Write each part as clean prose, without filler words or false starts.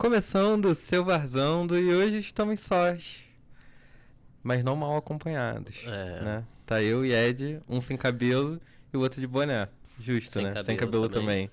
Começando o seu Varzando e hoje estamos sós, mas não mal acompanhados, né? Tá eu e Ed, um sem cabelo e o outro de boné. Justo, Sem né? cabelo Sem cabelo também.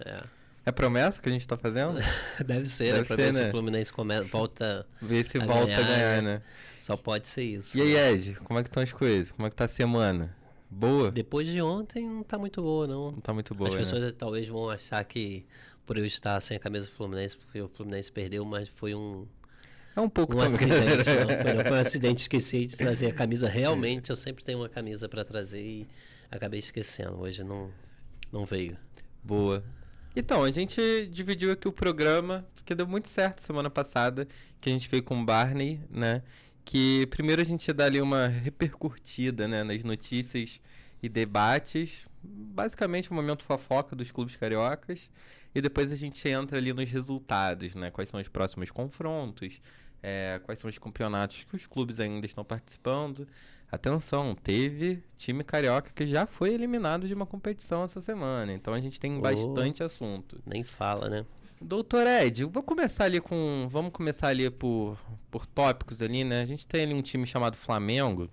É promessa que a gente tá fazendo? Deve ser, né? Pra ver se o Fluminense volta ver se a volta ganhar, a ganhar, né? Só pode ser isso. E aí, Ed, como é que estão as coisas? Como é que tá a semana? Boa? Depois de ontem não tá muito boa, não. Não tá muito boa, As pessoas né? talvez vão achar que por eu estar sem a camisa do Fluminense, porque o Fluminense perdeu, mas foi um pouco acidente. Não, foi um acidente, esqueci de trazer a camisa. Realmente, eu sempre tenho uma camisa pra trazer e acabei esquecendo. Hoje não veio. Boa. Então, a gente dividiu aqui o programa, que deu muito certo semana passada, que a gente fez com o Barney, né? Que primeiro a gente dá ali uma repercutida, né, nas notícias e debates, basicamente o momento fofoca dos clubes cariocas, e depois a gente entra ali nos resultados, né? Quais são os próximos confrontos, quais são os campeonatos que os clubes ainda estão participando. Atenção, teve time carioca que já foi eliminado de uma competição essa semana, então a gente tem bastante assunto. Nem fala, né? Doutor Ed, vamos começar ali por tópicos ali, né? A gente tem ali um time chamado Flamengo.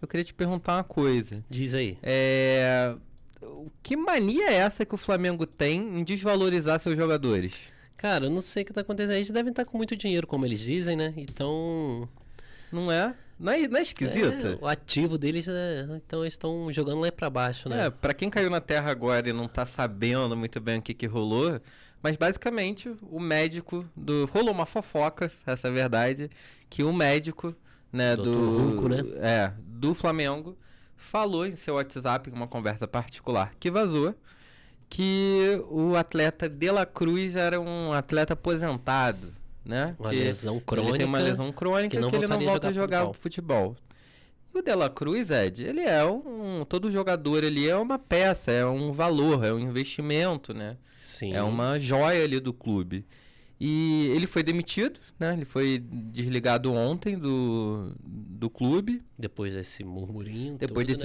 Eu queria te perguntar uma coisa. Diz aí. Que mania é essa que o Flamengo tem em desvalorizar seus jogadores? Cara, eu não sei o que tá acontecendo. Eles devem estar com muito dinheiro, como eles dizem, né? Então... Não é? Não é esquisito? O ativo deles, né? Então eles estão jogando lá pra baixo, né? Pra quem caiu na terra agora e não tá sabendo muito bem o que rolou, mas basicamente o médico rolou uma fofoca, essa é a verdade, que o médico, né, Hulco, né? do Flamengo, falou em seu WhatsApp, em uma conversa particular que vazou, que o atleta De La Cruz era um atleta aposentado, né? Uma lesão crônica. Ele tem uma lesão crônica que ele não volta a jogar futebol. E o De La Cruz, Ed, ele é todo jogador ali é uma peça, é um valor, é um investimento, né? Sim. É uma joia ali do clube. E ele foi demitido, né? Ele foi desligado ontem do clube. Depois desse burburinho.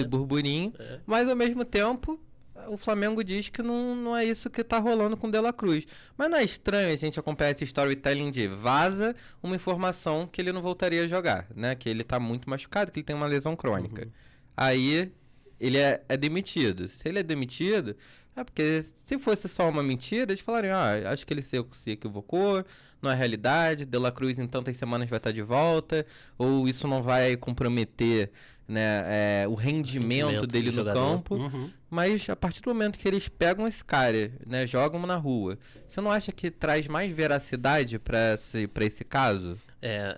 Burburinho. Mas ao mesmo tempo, o Flamengo diz que não é isso que tá rolando com o De La Cruz. Mas não é estranho a gente acompanhar esse storytelling de vaza uma informação que ele não voltaria a jogar, né? Que ele tá muito machucado, que ele tem uma lesão crônica. Aí ele é demitido. Se ele é demitido, é porque se fosse só uma mentira, eles falariam, acho que ele se equivocou, não é realidade, De La Cruz em tantas semanas vai estar de volta, ou isso não vai comprometer, né, o rendimento dele no campo. Mas a partir do momento que eles pegam esse cara, né, jogam na rua, você não acha que traz mais veracidade para esse caso?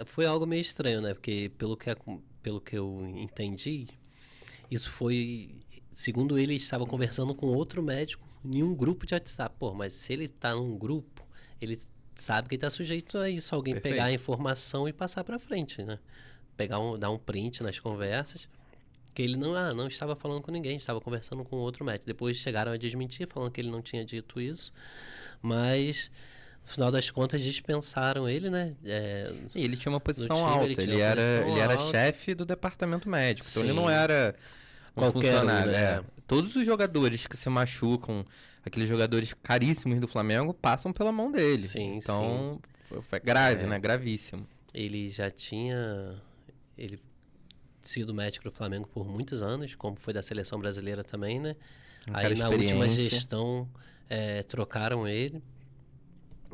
Foi algo meio estranho, né? Porque pelo que eu entendi, isso foi, segundo ele estava conversando com outro médico em um grupo de WhatsApp. Pô, mas se ele tá num grupo, ele sabe que ele tá sujeito a isso, alguém Perfeito. pegar a informação e passar para frente, né? Dar um print nas conversas, que ele não estava falando com ninguém, estava conversando com outro médico. Depois chegaram a desmentir, falando que ele não tinha dito isso, mas no final das contas dispensaram ele, né? E ele tinha uma posição alta, ele era chefe do departamento médico, então ele não era qualquer funcionário. né? Todos os jogadores que se machucam, aqueles jogadores caríssimos do Flamengo, passam pela mão dele. Sim, então foi grave, né? Gravíssimo. Ele já tinha sido médico do Flamengo por muitos anos, como foi da seleção brasileira também, né? Aí na última gestão trocaram ele.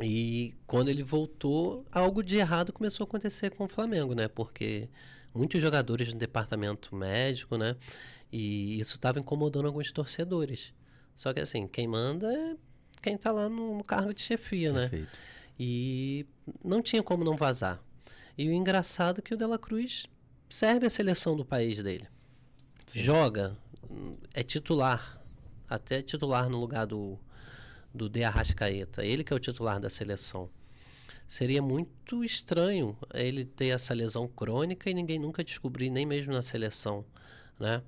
E quando ele voltou, algo de errado começou a acontecer com o Flamengo, né? Porque muitos jogadores no departamento médico, né? E isso estava incomodando alguns torcedores. Só que assim, quem manda é quem tá lá no cargo de chefia, Perfeito. né? E não tinha como não vazar. E o engraçado é que o De La Cruz serve a seleção do país dele. Sim. Joga, é titular, até titular no lugar do De Arrascaeta, ele que é o titular da seleção. Seria muito estranho ele ter essa lesão crônica e ninguém nunca descobrir, nem mesmo na seleção, né?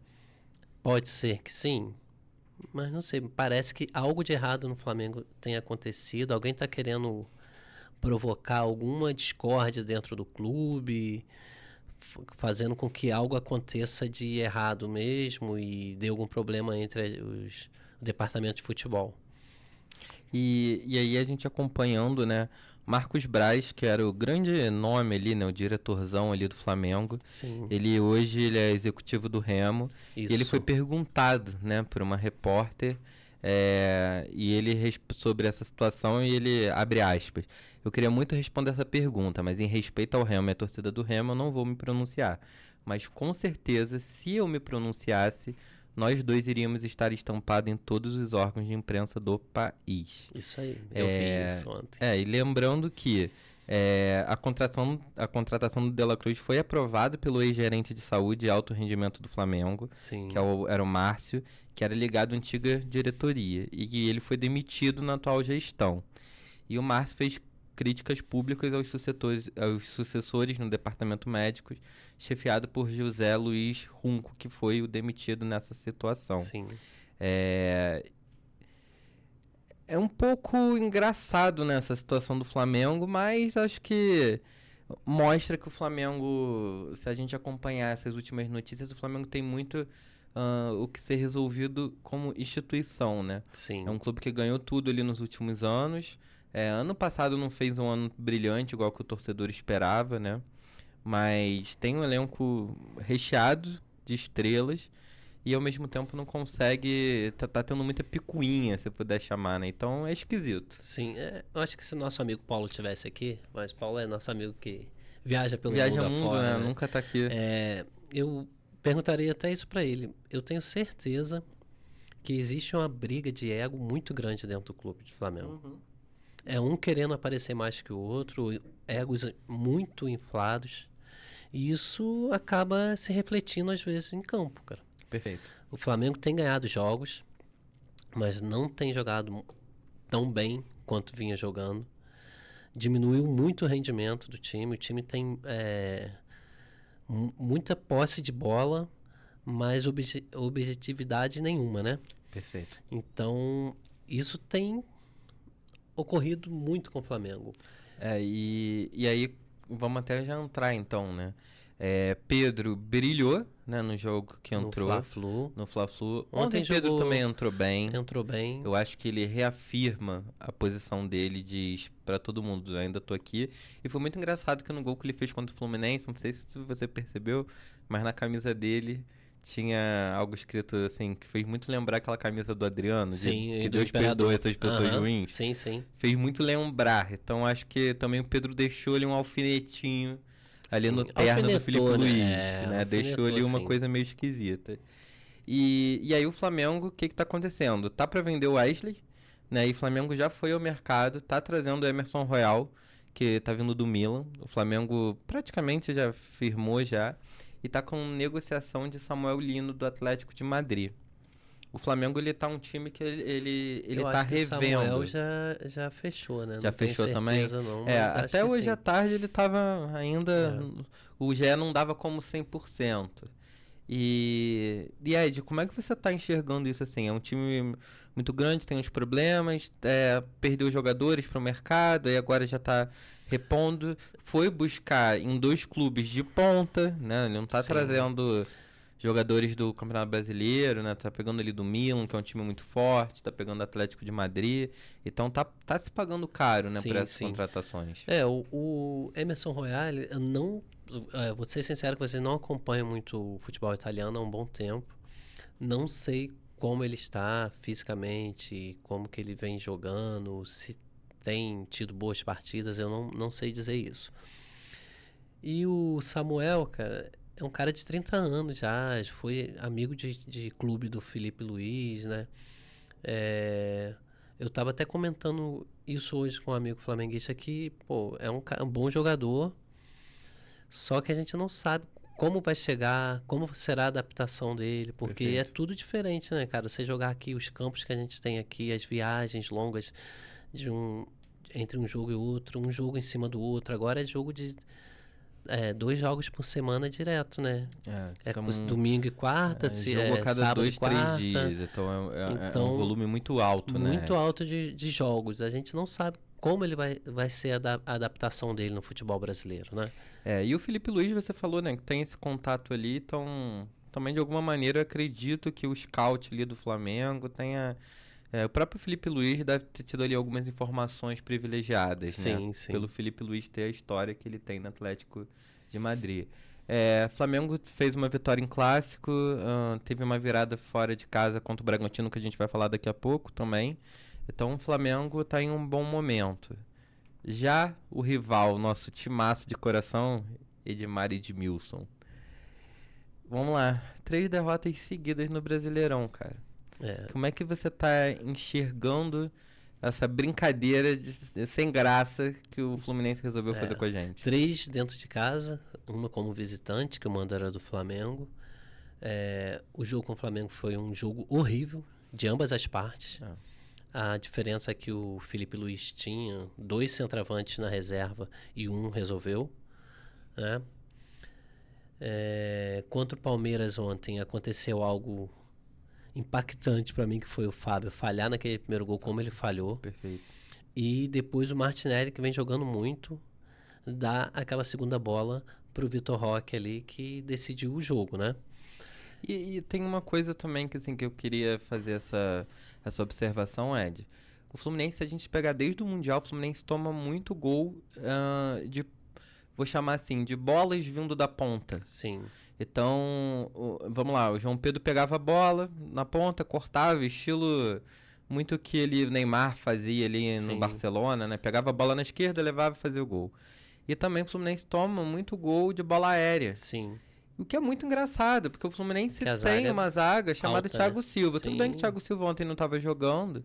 Pode ser que sim, mas não sei, parece que algo de errado no Flamengo tem acontecido, alguém está querendo provocar alguma discórdia dentro do clube, fazendo com que algo aconteça de errado mesmo e dê algum problema entre o departamento de futebol. E aí a gente acompanhando, né, Marcos Braz, que era o grande nome ali, né, o diretorzão ali do Flamengo. Sim. Ele é executivo do Remo. Isso. E ele foi perguntado, né, por uma repórter, sobre essa situação, e ele abre aspas. Eu queria muito responder essa pergunta, mas em respeito ao Remo e à torcida do Remo, eu não vou me pronunciar. Mas com certeza, se eu me pronunciasse, nós dois iríamos estar estampados em todos os órgãos de imprensa do país. Isso aí, eu vi isso ontem. E lembrando que a contratação do De La Cruz foi aprovada pelo ex-gerente de saúde e alto rendimento do Flamengo, Sim. que era o Márcio, que era ligado à antiga diretoria, e ele foi demitido na atual gestão. E o Márcio fez críticas públicas aos sucessores no departamento médico, chefiado por José Luiz Runco, que foi o demitido nessa situação. Sim. É um pouco engraçado nessa situação do Flamengo, mas acho que mostra que o Flamengo, se a gente acompanhar essas últimas notícias, o Flamengo tem muito o que ser resolvido como instituição, né? Sim. É um clube que ganhou tudo ali nos últimos anos. Ano passado não fez um ano brilhante, igual que o torcedor esperava, né? Mas tem um elenco recheado de estrelas e ao mesmo tempo não consegue. Tá tendo muita picuinha, se puder chamar, né? Então é esquisito. Sim, eu acho que se nosso amigo Paulo tivesse aqui, mas Paulo é nosso amigo que viaja pelo Viaja mundo mundo, afora, né? Nunca tá aqui. Eu perguntaria até isso pra ele. Eu tenho certeza que existe uma briga de ego muito grande dentro do clube de Flamengo. Uhum. É um querendo aparecer mais que o outro, egos muito inflados. E isso acaba se refletindo às vezes em campo, cara. Perfeito. O Flamengo tem ganhado jogos, mas não tem jogado tão bem quanto vinha jogando. Diminuiu muito o rendimento do time. O time tem muita posse de bola, mas objetividade nenhuma, né? Perfeito. Então, isso tem ocorrido muito com o Flamengo. E aí, vamos até já entrar então, né? Pedro brilhou, né, no jogo que entrou. No Fla-Flu. Ontem Pedro também entrou bem. Entrou bem. Eu acho que ele reafirma a posição dele, diz pra todo mundo, ainda tô aqui. E foi muito engraçado que no gol que ele fez contra o Fluminense, não sei se você percebeu, mas na camisa dele tinha algo escrito assim, que fez muito lembrar aquela camisa do Adriano, Sim, que Deus perdoe essas pessoas ruins. Sim, sim. Fez muito lembrar. Então acho que também o Pedro deixou ali um alfinetinho ali no terno do Felipe Luiz, né? Deixou ali uma coisa meio esquisita. E aí o Flamengo, o que tá acontecendo? Tá para vender o Wesley, né? E o Flamengo já foi ao mercado, tá trazendo o Emerson Royal, que tá vindo do Milan. O Flamengo praticamente já firmou já. E tá com negociação de Samuel Lino do Atlético de Madrid. O Flamengo, ele tá um time que ele tá revendo. O Samuel já fechou, né? Já não fechou tenho também? certeza, não, até hoje à tarde ele tava ainda... O GE não dava como 100%. E Ed, como é que você tá enxergando isso assim? É um time muito grande, tem uns problemas, perdeu jogadores pro mercado, e agora já tá repondo. Foi buscar em 2 clubes de ponta, né? Ele não tá trazendo jogadores do Campeonato Brasileiro, né? Tá pegando ali do Milan, que é um time muito forte, tá pegando o Atlético de Madrid. Então tá se pagando caro, né, por essas contratações. O Emerson Royal, eu não... vou ser sincero que você não acompanha muito o futebol italiano há um bom tempo. Não sei como ele está fisicamente, como que ele vem jogando, se tem tido boas partidas, eu não sei dizer isso. E o Samuel, cara, é um cara de 30 anos já foi amigo de clube do Felipe Luiz, né? Eu tava até comentando isso hoje com um amigo flamenguista que, pô, é um bom jogador, só que a gente não sabe como vai chegar, como será a adaptação dele, porque é tudo diferente, né, cara? Você jogar aqui os campos que a gente tem aqui, as viagens longas entre um jogo e outro, um jogo em cima do outro. Agora é jogo de 2 jogos por semana direto, né? Domingo e quarta, jogo a cada sábado 2, 3 dias. Então é um volume muito alto, né? Muito alto de jogos. A gente não sabe como ele vai ser a adaptação dele no futebol brasileiro, né? E o Felipe Luiz, você falou, né, que tem esse contato ali, então também de alguma maneira eu acredito que o scout ali do Flamengo tenha O próprio Felipe Luiz deve ter tido ali algumas informações privilegiadas, né? Sim, sim. Pelo Felipe Luiz ter a história que ele tem no Atlético de Madrid. Flamengo fez uma vitória em clássico, teve uma virada fora de casa contra o Bragantino, que a gente vai falar daqui a pouco também. Então o Flamengo está em um bom momento. Já o rival, nosso timaço de coração, Edmar e Edmilson. Vamos lá, 3 derrotas seguidas no Brasileirão, cara. Como é que você tá enxergando essa brincadeira sem graça que o Fluminense resolveu fazer com a gente? 3 dentro de casa, uma como visitante, que o mando era do Flamengo. O jogo com o Flamengo foi um jogo horrível, de ambas as partes. A diferença é que o Felipe Luiz tinha 2 centroavantes na reserva e um resolveu, né? Contra o Palmeiras ontem aconteceu algo impactante para mim, que foi o Fábio falhar naquele primeiro gol como ele falhou. Perfeito. E depois o Martinelli, que vem jogando muito, dá aquela segunda bola pro Vitor Roque ali, que decidiu o jogo, né? E tem uma coisa também que, assim, que eu queria fazer essa observação, Ed. O Fluminense, se a gente pegar desde o Mundial, o Fluminense toma muito gol vou chamar assim, de bolas vindo da ponta. Sim. Então, vamos lá, o João Pedro pegava a bola na ponta, cortava, estilo muito que o Neymar fazia ali no Barcelona, né? Pegava a bola na esquerda, levava e fazia o gol. E também o Fluminense toma muito gol de bola aérea. Sim. O que é muito engraçado, porque o Fluminense tem uma zaga chamada alta, Thiago né? Silva. Sim. Tudo bem que o Thiago Silva ontem não estava jogando,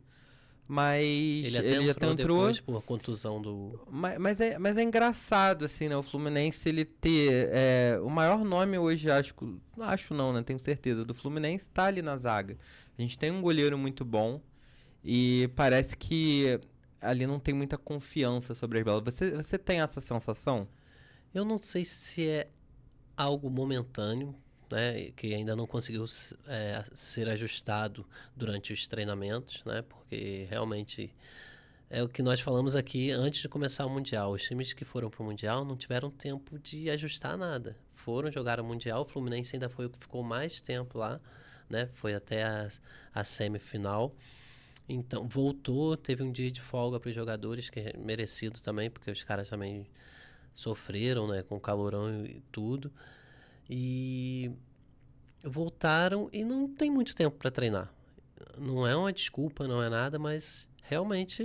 mas ele até entrou depois por contusão do... Mas é engraçado, assim, né? O Fluminense, ele ter... o maior nome hoje, acho não, né? Tenho certeza, do Fluminense tá ali na zaga. A gente tem um goleiro muito bom e parece que ali não tem muita confiança sobre as bolas. Você tem essa sensação? Eu não sei se é algo momentâneo, né, que ainda não conseguiu ser ajustado durante os treinamentos, né, porque realmente é o que nós falamos aqui antes de começar o Mundial. Os times que foram para o Mundial não tiveram tempo de ajustar nada. Foram jogar o Mundial, o Fluminense ainda foi o que ficou mais tempo lá, né, foi até a semifinal. Então, voltou, teve um dia de folga para os jogadores, que é merecido também, porque os caras também sofreram, né, com calorão e tudo. E voltaram e não tem muito tempo para treinar. Não é uma desculpa, não é nada, mas realmente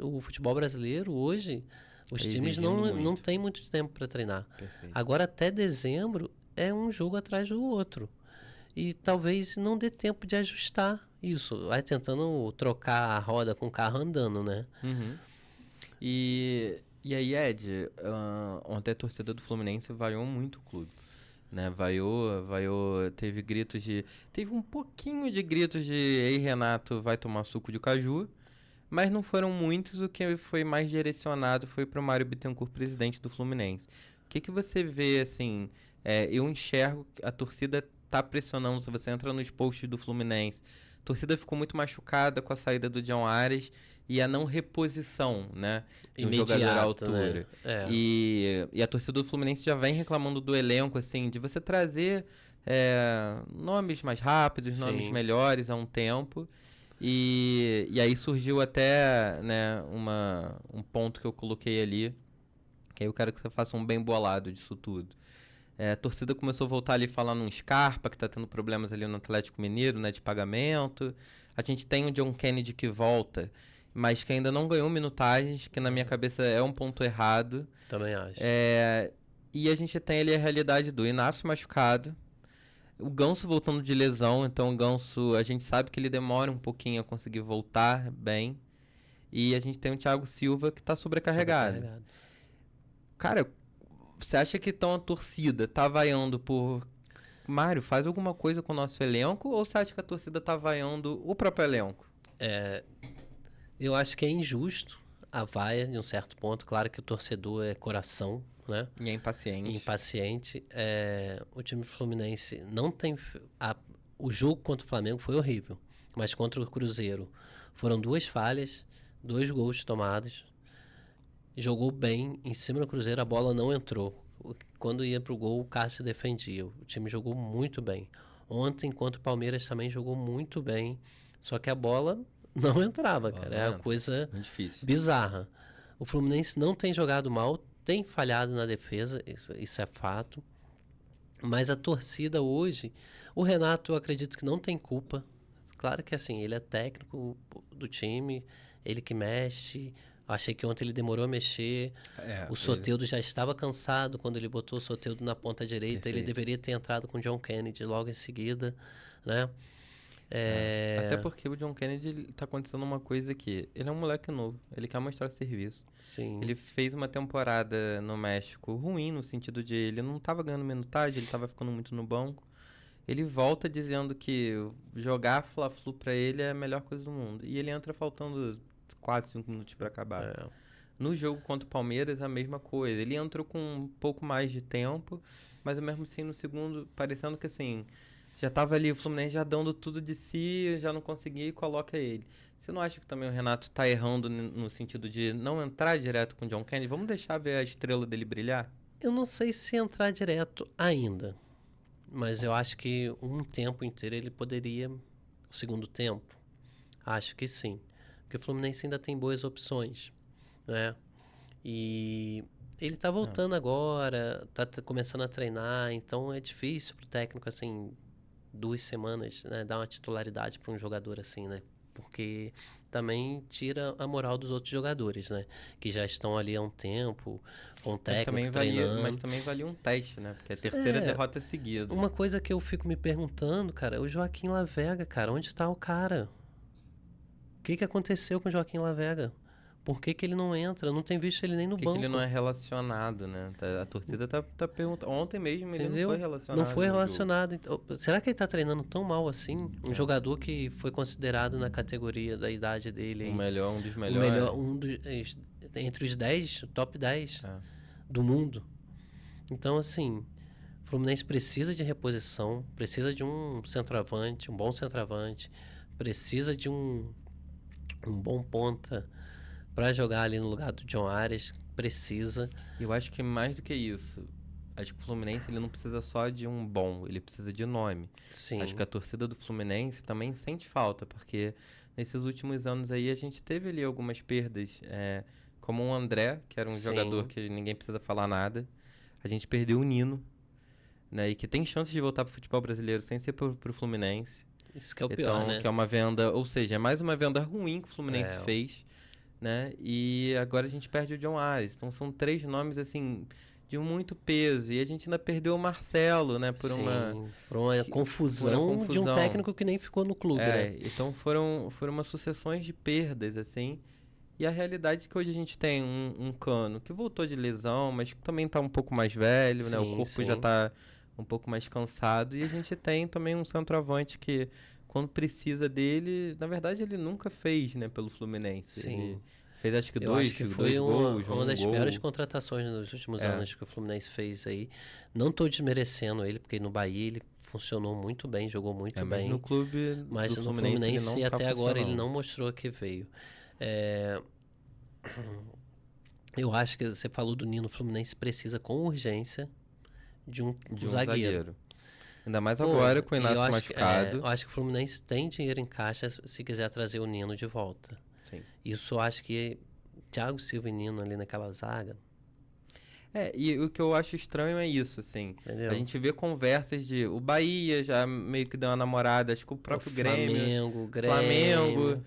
o futebol brasileiro hoje, os times não têm muito tempo para treinar. Perfeito. Agora até dezembro é um jogo atrás do outro. E talvez não dê tempo de ajustar isso. Vai tentando trocar a roda com o carro andando, né? Uhum. E aí, Ed, ontem a torcida do Fluminense vaiou muito o clube. Né, vaiou, teve gritos teve um pouquinho de gritos de "Ei, Renato, vai tomar suco de caju", mas não foram muitos. O que foi mais direcionado foi para o Mário Bittencourt, presidente do Fluminense. O que você vê, assim, eu enxergo que a torcida tá pressionando. Se você entra nos posts do Fluminense, a torcida ficou muito machucada com a saída do John Ares e a não reposição, né, de um jogador à altura. Né? E a torcida do Fluminense já vem reclamando do elenco, assim, de você trazer nomes mais rápidos, Sim. nomes melhores há um tempo. E aí surgiu até, né, um ponto que eu coloquei ali, que aí eu quero que você faça um bem bolado disso tudo. A torcida começou a voltar ali falando um Scarpa, que tá tendo problemas ali no Atlético Mineiro, né, de pagamento. A gente tem o John Kennedy que volta, mas que ainda não ganhou minutagens, que na minha cabeça é um ponto errado. Também acho. E a gente tem ali a realidade do Inácio machucado, o Ganso voltando de lesão. Então o Ganso, a gente sabe que ele demora um pouquinho a conseguir voltar bem. E a gente tem o Thiago Silva que tá sobrecarregado. Cara, você acha que a torcida tá vaiando por... Mário, faz alguma coisa com o nosso elenco? Ou você acha que a torcida tá vaiando o próprio elenco? Eu acho que é injusto a vaia, de um certo ponto. Claro que o torcedor é coração, né? E é impaciente. O time Fluminense não tem... O jogo contra o Flamengo foi horrível, mas contra o Cruzeiro foram 2 falhas, 2 gols tomados. Jogou bem, em cima do Cruzeiro a bola não entrou. Quando ia pro gol, o Cássio defendia. O time jogou muito bem. Ontem, contra o Palmeiras, também jogou muito bem. Só que a bola não entrava, cara. É uma coisa muito difícil. Bizarra. O Fluminense não tem jogado mal, tem falhado na defesa, isso é fato. Mas a torcida hoje, o Renato eu acredito que não tem culpa. Claro que assim, ele é técnico do time, ele que mexe. Achei que ontem ele demorou a mexer. O Soteldo já estava cansado quando ele botou o Soteldo na ponta direita. Perfeito. Ele deveria ter entrado com o John Kennedy logo em seguida, né? Até porque o John Kennedy tá acontecendo uma coisa aqui. Ele é um moleque novo, ele quer mostrar serviço. Sim. Ele fez uma temporada no México ruim, no sentido de ele não tava ganhando minutagem, ele tava ficando muito no banco. Ele volta dizendo que jogar Fla-Flu pra ele é a melhor coisa do mundo. E ele entra faltando 4, 5 minutos pra acabar. No jogo contra o Palmeiras, a mesma coisa. Ele entrou com um pouco mais de tempo, mas mesmo assim no segundo, parecendo que assim, já tava ali o Fluminense já dando tudo de si, já não conseguia e coloca ele. Você não acha que também o Renato tá errando no sentido de não entrar direto com o John Kennedy? Vamos deixar ver a estrela dele brilhar? Eu não sei se entrar direto ainda, mas eu acho que um tempo inteiro ele poderia, o segundo tempo, acho que sim. Porque o Fluminense ainda tem boas opções, né? E ele tá voltando agora, tá começando a treinar, então é difícil pro técnico, assim, 2 semanas, né, dar uma titularidade para um jogador assim, né? Porque também tira a moral dos outros jogadores, né? Que já estão ali há um tempo, com o técnico treinando. Mas também valia um teste, né? Porque é a terceira derrota seguida. Uma coisa que eu fico me perguntando, cara, é o Joaquim Lavega, cara. Onde está o cara? O que aconteceu com o Joaquim Lavega? Por que ele não entra? Não tem visto ele nem no banco. Por que ele não é relacionado, né? A torcida tá perguntando. Ontem mesmo ele Entendeu? não foi relacionado. Não foi relacionado. Então, será que ele tá treinando tão mal assim? Um jogador que foi considerado na categoria da idade dele. Um dos melhores. Entre os 10, o top 10 do mundo. Então, assim, o Fluminense precisa de reposição, precisa de um centroavante, um bom centroavante, precisa de um bom ponta para jogar ali no lugar do John Arias, precisa. Eu acho que mais do que isso, acho que o Fluminense ele não precisa só de um bom, ele precisa de nome. Sim. Acho que a torcida do Fluminense também sente falta, porque nesses últimos anos aí a gente teve ali algumas perdas, como o André, que era um jogador que ninguém precisa falar nada. A gente perdeu o Nino, né, e que tem chance de voltar pro futebol brasileiro sem ser pro Fluminense. Isso que é o pior, né? Que é uma venda, ou seja, é mais uma venda ruim que o Fluminense fez. Né? E agora a gente perde o John Arias. Então são 3 nomes assim de muito peso. E a gente ainda perdeu o Marcelo, né? Por uma confusão de um técnico que nem ficou no clube, né? Então foram umas sucessões de perdas, assim. E a realidade é que hoje a gente tem um Cano que voltou de lesão, mas que também tá um pouco mais velho, né? O corpo já tá um pouco mais cansado. E a gente tem também um centroavante que, quando precisa dele, na verdade ele nunca fez, né, pelo Fluminense. Sim. Ele fez acho que dois gols, uma das gol. piores contratações nos últimos anos que o Fluminense fez aí. Não estou desmerecendo ele, porque no Bahia ele funcionou muito bem, jogou muito bem. No clube mas do no Fluminense até agora ele não mostrou que veio. Eu acho que você falou do Nino, o Fluminense precisa com urgência de um zagueiro. Ainda mais agora com o Inácio machucado. Eu acho que o Fluminense tem dinheiro em caixa se quiser trazer o Nino de volta. Sim. Isso eu acho que Thiago Silva e Nino ali naquela zaga. E o que eu acho estranho é isso, assim. Entendeu? A gente vê conversas de... O Bahia já meio que deu uma namorada, acho que o próprio Grêmio. Flamengo.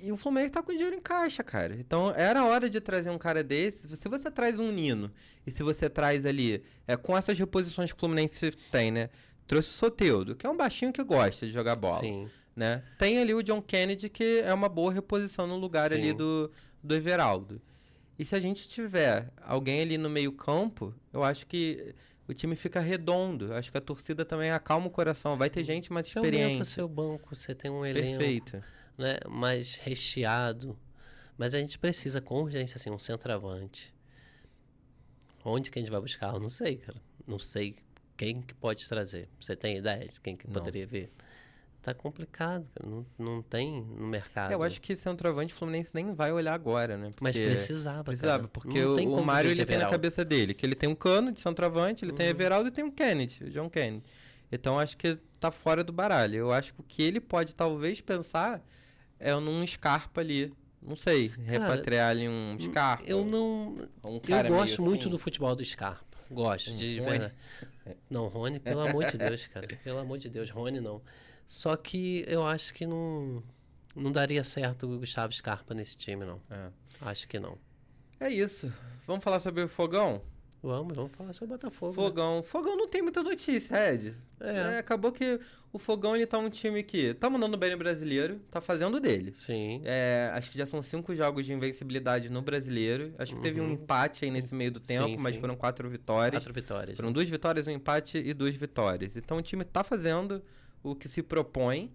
E o Fluminense tá com dinheiro em caixa, cara. Então, era hora de trazer um cara desse. Se você traz um Nino, e se você traz ali, com essas reposições que o Fluminense tem, né? Trouxe o Soteldo, que é um baixinho que gosta de jogar bola. Sim. Né? Tem ali o John Kennedy, que é uma boa reposição no lugar ali do Everaldo. E se a gente tiver alguém ali no meio campo, eu acho que o time fica redondo. Eu acho que a torcida também acalma o coração. Sim. Vai ter gente mais experiente. Aumenta seu banco, você tem um elenco... Perfeito. Né, mais recheado, mas a gente precisa com urgência assim, um centroavante. Onde que a gente vai buscar? Eu não sei, cara. Não sei quem que pode trazer. Você tem ideia de quem que poderia vir? Tá complicado, cara. Não tem no mercado. Eu acho que centroavante o Fluminense nem vai olhar agora, né? Mas precisava, cara. Porque o Mário ele tem na cabeça dele que ele tem um Cano de centroavante, ele tem Everaldo e tem um Kennedy, o John Kennedy. Então acho que tá fora do baralho. Eu acho que o que ele pode talvez pensar é num Scarpa ali. Não sei, repatriar ali um Scarpa. Eu não... Um cara eu gosto meio muito assim. do futebol do Scarpa. Gosto, de Rony. verdade. Não, Rony, pelo amor de Deus, cara. Pelo amor de Deus, Rony não. Só que eu acho que não daria certo o Gustavo Scarpa nesse time, não. Acho que não. É isso. Vamos falar sobre o Fogão? Vamos falar sobre o Botafogo. Fogão. Fogão não tem muita notícia, Ed. Acabou que o Fogão, ele tá um time que tá mandando bem no Brasileiro, tá fazendo dele. Sim. Acho que já são 5 jogos de invencibilidade no Brasileiro. Acho que teve um empate aí nesse meio do tempo, mas foram 4 vitórias. 4 vitórias. Foram 2 vitórias, um empate e 2 vitórias. Então o time tá fazendo o que se propõe.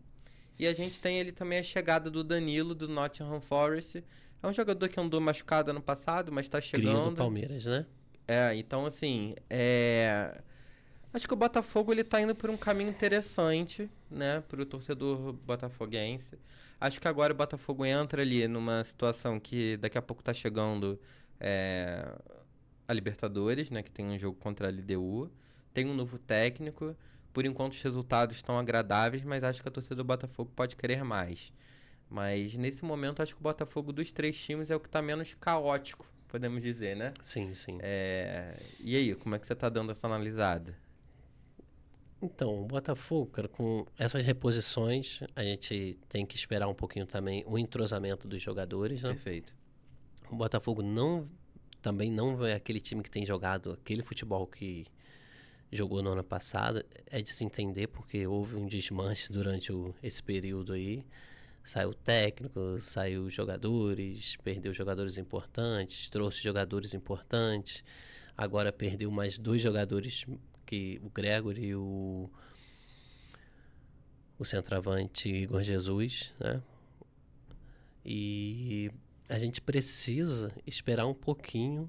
E a gente tem ele também a chegada do Danilo, do Nottingham Forest. É um jogador que andou machucado ano passado, mas tá chegando. Cria do Palmeiras, né? Então assim, acho que o Botafogo ele tá indo por um caminho interessante, né, pro torcedor botafoguense. Acho que agora o Botafogo entra ali numa situação que daqui a pouco tá chegando a Libertadores, né, que tem um jogo contra a LDU, tem um novo técnico. Por enquanto os resultados estão agradáveis, mas acho que a torcida do Botafogo pode querer mais. Mas nesse momento acho que o Botafogo dos 3 times é o que tá menos caótico, podemos dizer, né? Sim, sim. E aí, como é que você tá dando essa analisada? Então, o Botafogo, cara, com essas reposições, a gente tem que esperar um pouquinho também o entrosamento dos jogadores, né? Perfeito. O Botafogo também não é aquele time que tem jogado aquele futebol que jogou no ano passado. É de se entender porque houve um desmanche durante esse período aí. Saiu técnico, saiu jogadores, perdeu jogadores importantes, trouxe jogadores importantes. Agora perdeu mais 2 jogadores, que o Gregory e o centroavante Igor Jesus, né? E a gente precisa esperar um pouquinho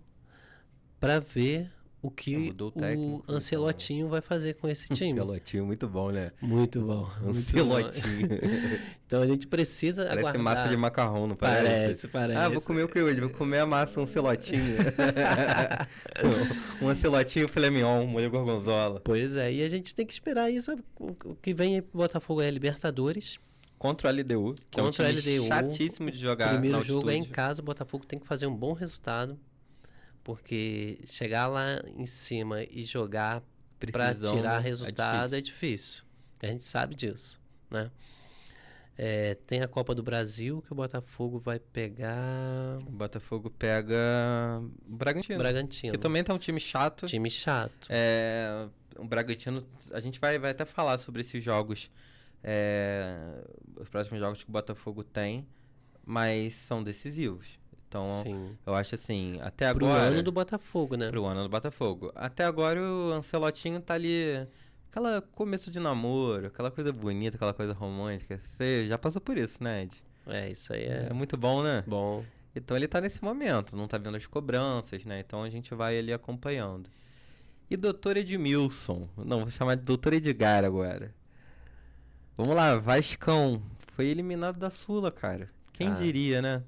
para ver o que o Ancelotinho vai fazer com esse time. Ancelotinho, muito bom, né? Muito bom. Ancelotinho. Então a gente precisa parece aguardar. Massa de macarrão, não parece? Parece. Vou comer o que hoje? Vou comer a massa Ancelotinho. um Ancelotinho filé mignon, molho gorgonzola. Pois é, e a gente tem que esperar isso. O que vem aí pro Botafogo é a Libertadores. Contra a LDU, que contra é um time chatíssimo de jogar. O primeiro jogo é em casa, o Botafogo tem que fazer um bom resultado. Porque chegar lá em cima e jogar para tirar resultado é difícil. A gente sabe disso, né? Tem a Copa do Brasil que o Botafogo vai pegar... O Botafogo pega o Bragantino. Que também tá um time chato. O Bragantino, a gente vai até falar sobre esses jogos, os próximos jogos que o Botafogo tem, mas são decisivos. Então, sim, eu acho assim, até agora... Pro ano do Botafogo, né? Pro ano do Botafogo. Até agora o Ancelotinho tá ali... Aquela começo de namoro, aquela coisa bonita, aquela coisa romântica. Você já passou por isso, né, Ed? Isso aí é muito bom, né? Bom. Então ele tá nesse momento, não tá vendo as cobranças, né? Então a gente vai ali acompanhando. E Dr. Edmilson? Não, vou chamar de Dr. Edgar agora. Vamos lá, Vascão. Foi eliminado da Sula, cara. Quem diria, né?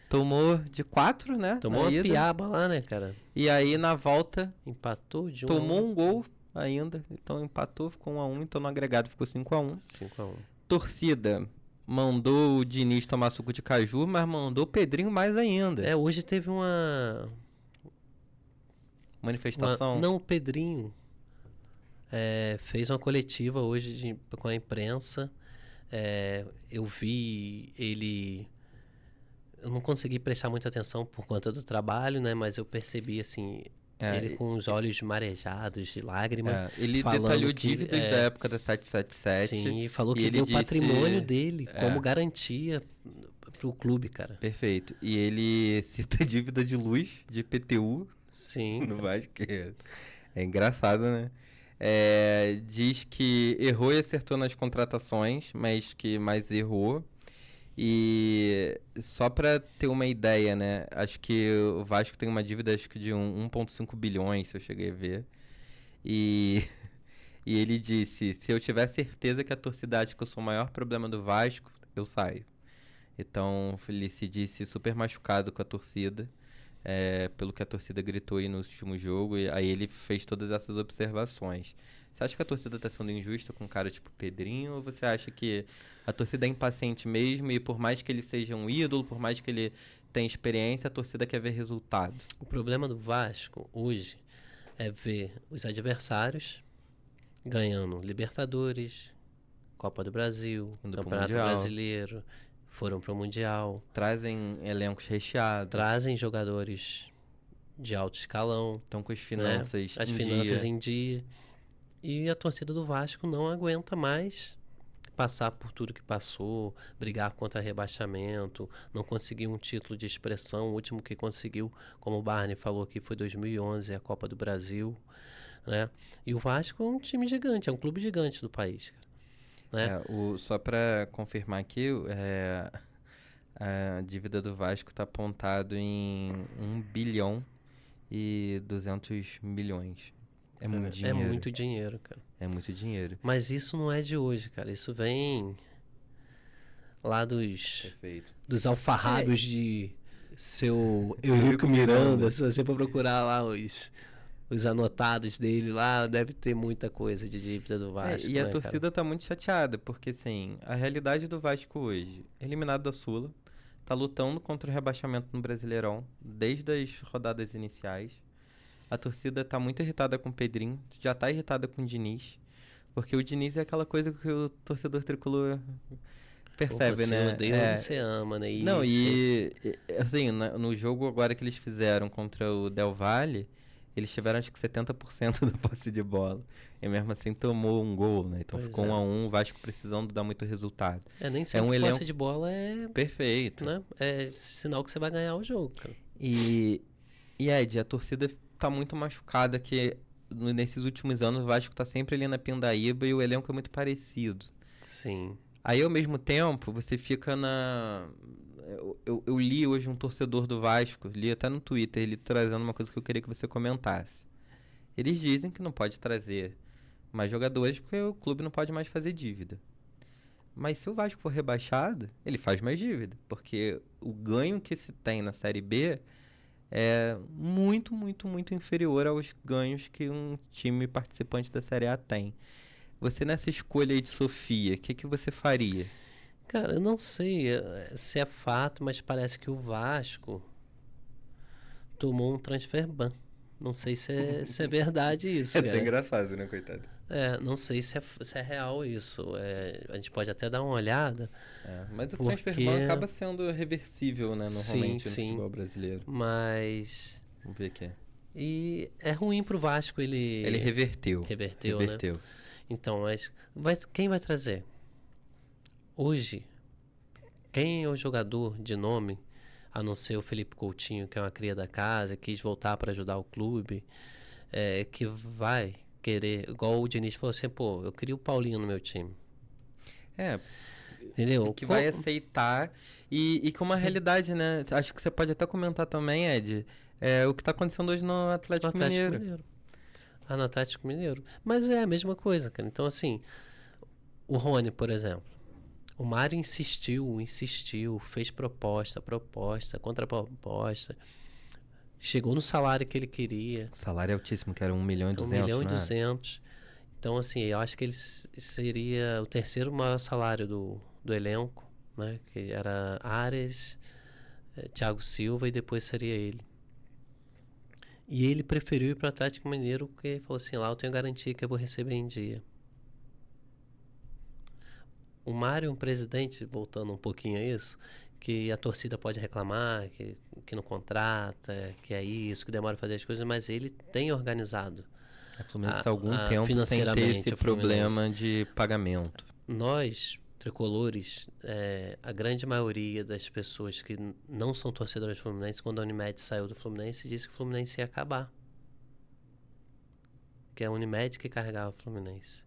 Tomou de 4, né? Tomou uma piaba lá, né, cara? E aí, na volta... Empatou de 1 Tomou um gol ainda. Então, empatou, ficou 1-1. Então, no agregado, ficou 5-1. 5-1. Torcida mandou o Diniz tomar suco de caju, mas mandou o Pedrinho mais ainda. Hoje teve uma... manifestação? Não, o Pedrinho fez uma coletiva hoje com a imprensa. Eu vi ele... Eu não consegui prestar muita atenção por conta do trabalho, né? Mas eu percebi, assim, ele com os olhos marejados de lágrima. Ele detalhou dívidas da época da 777. Sim, e falou que ele deu o patrimônio dele como garantia pro clube, cara. Perfeito. E ele cita dívida de luz, de IPTU. Sim. No Vasco. É engraçado, né? Diz que errou e acertou nas contratações, mas que mais errou. E só para ter uma ideia, né? Acho que o Vasco tem uma dívida acho que de 1,5 bilhões, se eu cheguei a ver. E ele disse, se eu tiver certeza que a torcida acha que eu sou o maior problema do Vasco, eu saio. Então, ele se disse super machucado com a torcida, pelo que a torcida gritou aí no último jogo. E aí ele fez todas essas observações. Você acha que a torcida tá sendo injusta com um cara tipo Pedrinho? Ou você acha que a torcida é impaciente mesmo e por mais que ele seja um ídolo, por mais que ele tenha experiência, a torcida quer ver resultado? O problema do Vasco hoje é ver os adversários ganhando Libertadores, Copa do Brasil, Indo pro Campeonato Mundial. Brasileiro, foram para o Mundial, Trazem elencos recheados, trazem jogadores de alto escalão, estão com as né? finanças As em finanças dia. em dia. E a torcida do Vasco não aguenta mais passar por tudo que passou, brigar contra rebaixamento, não conseguir um título de expressão. O último que conseguiu, como o Barney falou aqui, foi 2011, a Copa do Brasil, né? E o Vasco é um time gigante, é um clube gigante do país, cara, né? Só para confirmar aqui, a dívida do Vasco está apontado em 1 bilhão e 200 milhões. É muito dinheiro. É muito dinheiro, cara. É muito dinheiro. Mas isso não é de hoje, cara. Isso vem lá Perfeito. dos alfarrábios de seu Eurico Miranda. Se você for procurar lá os anotados dele lá, deve ter muita coisa de dívida do Vasco. E a né, torcida tá muito chateada, porque assim, a realidade do Vasco hoje, eliminado da Sula, tá lutando contra o rebaixamento no Brasileirão, desde as rodadas iniciais. A torcida tá muito irritada com o Pedrinho, já tá irritada com o Diniz, porque o Diniz é aquela coisa que o torcedor tricolor percebe, você né? odeia ou você ama, né? Não, assim, no jogo agora que eles fizeram contra o Del Valle, eles tiveram acho que 70% da posse de bola. E mesmo assim tomou um gol, né? Então Pois ficou é. 1-1, o Vasco precisando dar muito resultado. Nem sempre um posse de bola é, Perfeito. né? É sinal que você vai ganhar o jogo, cara. E Ed, a torcida tá muito machucada que nesses últimos anos o Vasco tá sempre ali na pindaíba e o elenco é muito parecido. Sim. Aí, ao mesmo tempo, você fica na... Eu li hoje um torcedor do Vasco, li até no Twitter, ele trazendo uma coisa que eu queria que você comentasse. Eles dizem que não pode trazer mais jogadores porque o clube não pode mais fazer dívida. Mas se o Vasco for rebaixado, ele faz mais dívida, porque o ganho que se tem na Série B é muito, muito, muito inferior aos ganhos que um time participante da Série A tem. Você nessa escolha aí de Sofia, o que você faria? Cara, eu não sei se é fato, mas parece que o Vasco tomou um transfer ban. Não sei se é verdade isso. É cara. até engraçado, né, coitado? Não sei se é real isso. A gente pode até dar uma olhada. Mas o porque... transfer ban acaba sendo reversível, né, normalmente sim. no futebol brasileiro. Mas... Vamos ver aqui. E é ruim pro Vasco ele reverteu. Reverteu, né? Então, mas quem vai trazer? Hoje, quem é o jogador de nome, a não ser o Felipe Coutinho, que é uma cria da casa, quis voltar para ajudar o clube, que vai querer, igual o Diniz falou assim, pô, eu queria o Paulinho no meu time. Entendeu? Que vai aceitar e com uma realidade, né? Acho que você pode até comentar também, Ed, o que está acontecendo hoje no Atlético Mineiro. No Atlético Mineiro. Mas é a mesma coisa, cara. Então, assim, o Rony, por exemplo, o Mário insistiu, fez proposta, contraproposta, chegou no salário que ele queria. O salário é altíssimo, que era 1 milhão e 200, 1 milhão e 200. Então, assim, eu acho que ele seria o terceiro maior salário do elenco, né? Que era Ares, Thiago Silva e depois seria ele. E ele preferiu ir para o Atlético Mineiro porque ele falou assim, lá eu tenho garantia que eu vou receber em dia. O Mário é um presidente, voltando um pouquinho a isso, que a torcida pode reclamar, que não contrata, que é isso, que demora a fazer as coisas, mas ele tem organizado. A Fluminense está há algum tempo sem ter esse problema de pagamento. Nós, tricolores, a grande maioria das pessoas que não são torcedoras do Fluminense, quando a Unimed saiu do Fluminense, disse que o Fluminense ia acabar. Que é a Unimed que carregava o Fluminense.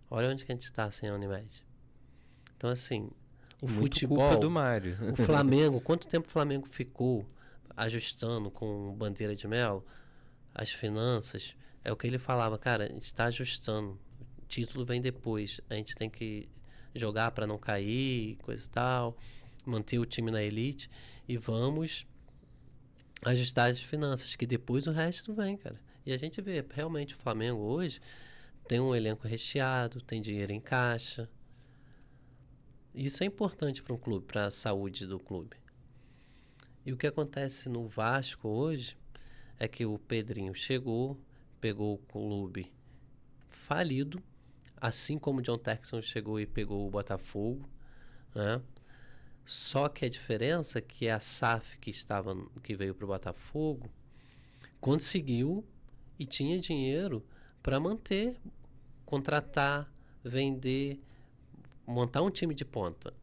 Olha onde que a gente está sem a Unimed. Então, assim, o futebol... culpa do Mário. O Flamengo, quanto tempo o Flamengo ficou ajustando com bandeira de mel as finanças? É o que ele falava, cara, a gente está ajustando. O título vem depois. A gente tem que jogar para não cair, coisa e tal, manter o time na elite e vamos ajustar as finanças, que depois o resto vem, cara. E a gente vê, realmente, o Flamengo hoje tem um elenco recheado, tem dinheiro em caixa. Isso é importante para um clube, para a saúde do clube. E o que acontece no Vasco hoje é que o Pedrinho chegou, pegou o clube falido, assim como o John Texton chegou e pegou o Botafogo, né? Só que a diferença é que a SAF que veio para o Botafogo conseguiu e tinha dinheiro para manter, contratar, vender, montar um time de ponta.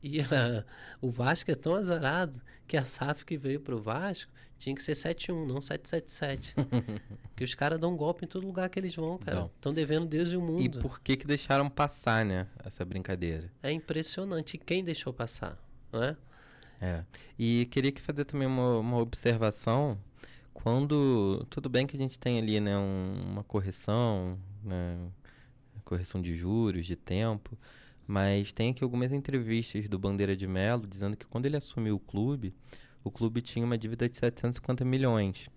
E o Vasco é tão azarado que a SAF que veio pro Vasco tinha que ser 7-1, não 7-7-7. Que os caras dão golpe em todo lugar que eles vão, cara. Estão devendo Deus e o mundo. E por que deixaram passar, né, essa brincadeira? É impressionante. E quem deixou passar, não é? E queria fazer também uma observação. Quando, tudo bem que a gente tem ali, né, uma correção, né, correção de juros, de tempo, mas tem aqui algumas entrevistas do Bandeira de Melo dizendo que quando ele assumiu o clube tinha uma dívida de 750 milhões.